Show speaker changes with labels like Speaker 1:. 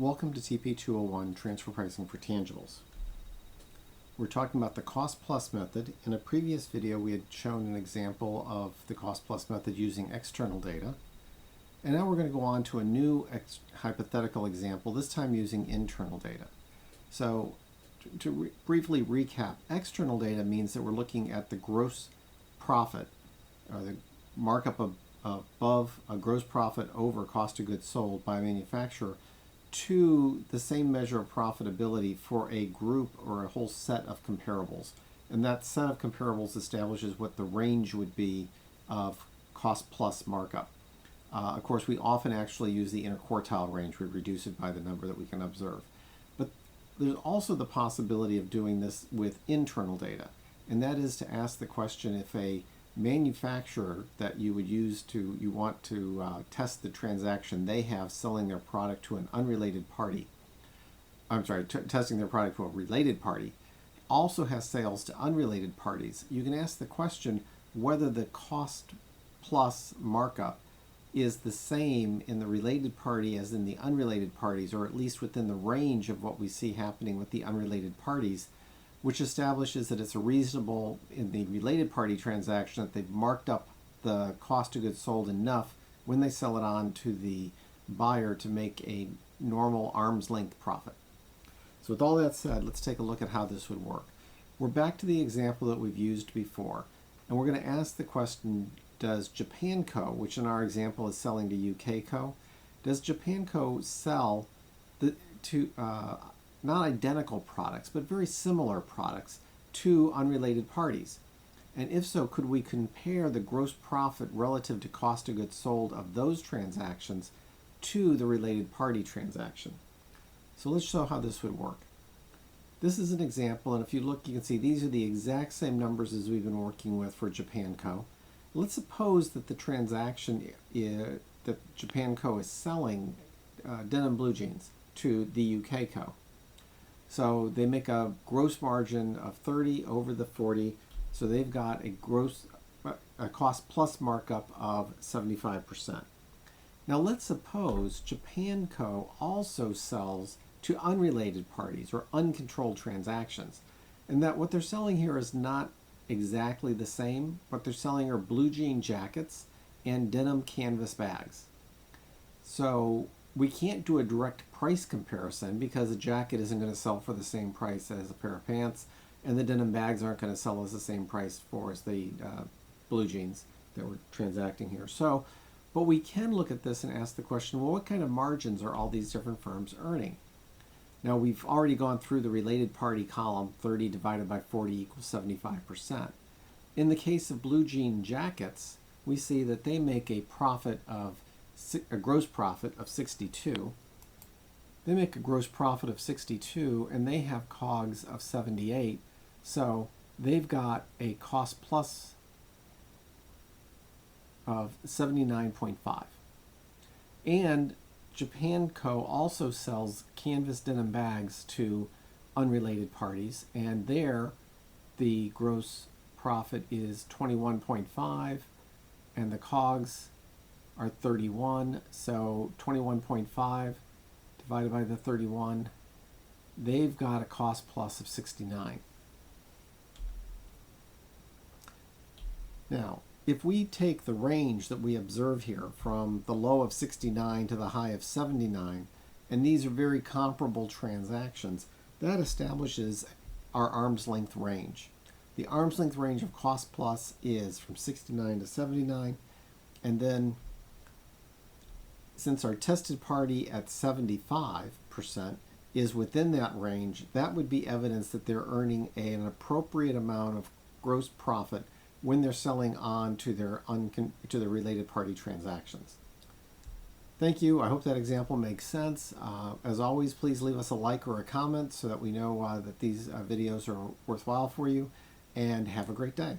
Speaker 1: Welcome to TP201 Transfer Pricing for Tangibles. We're talking about the cost plus method. In a previous video we had shown an example of the cost plus method using external data. And now we're going to go on to a new hypothetical example, this time using internal data. So to briefly recap, external data means that we're looking at the gross profit, or the markup above a gross profit over cost of goods sold by a manufacturer, to the same measure of profitability for a group or a whole set of comparables. And that set of comparables establishes what the range would be of cost plus markup. Of course, we often actually use the interquartile range. We reduce it by the number that we can observe. But there's also the possibility of doing this with internal data. And that is to ask the question, if a manufacturer that you would use you want to test the transaction they have selling their product to an unrelated party, testing their product to a related party, also has sales to unrelated parties, you can ask the question whether the cost plus markup is the same in the related party as in the unrelated parties, or at least within the range of what we see happening with the unrelated parties, which establishes that it's reasonable in the related party transaction that they've marked up the cost of goods sold enough when they sell it on to the buyer to make a normal arm's length profit. So with all that said, let's take a look at how this would work. We're back to the example that we've used before, and we're going to ask the question, does Japanco, which in our example is selling to UKCo, does Japanco sell not identical products, but very similar products to unrelated parties? And if so, could we compare the gross profit relative to cost of goods sold of those transactions to the related party transaction? So let's show how this would work. This is an example, and if you look, you can see these are the exact same numbers as we've been working with for Japanco. Let's suppose that the transaction that Japanco is selling denim blue jeans to the UKCo. So they make a gross margin of 30 over the 40, so they've got a cost plus markup of 75%. Now let's suppose Japanco also sells to unrelated parties or uncontrolled transactions, and that what they're selling here is not exactly the same. What they're selling are blue jean jackets and denim canvas bags. So we can't do a direct price comparison because a jacket isn't going to sell for the same price as a pair of pants, and the denim bags aren't going to sell as the same price as the blue jeans that we're transacting here. So, but we can look at this and ask the question, well, what kind of margins are all these different firms earning? Now, we've already gone through the related party column. 30 divided by 40 equals 75%. In the case of blue jean jackets, we see that they make a gross profit of 62. They make a gross profit of 62, and they have COGS of 78. So they've got a cost plus of 79.5. And Japanco also sells canvas denim bags to unrelated parties, and there the gross profit is 21.5, and the COGS are 31, so 21.5 divided by the 31, they've got a cost plus of 69. Now, if we take the range that we observe here from the low of 69 to the high of 79, and these are very comparable transactions, that establishes our arm's length range. The arm's length range of cost plus is from 69 to 79, and then since our tested party at 75% is within that range, that would be evidence that they're earning an appropriate amount of gross profit when they're selling on to their related party transactions. Thank you. I hope that example makes sense. As always, please leave us a like or a comment so that we know that these videos are worthwhile for you, and have a great day.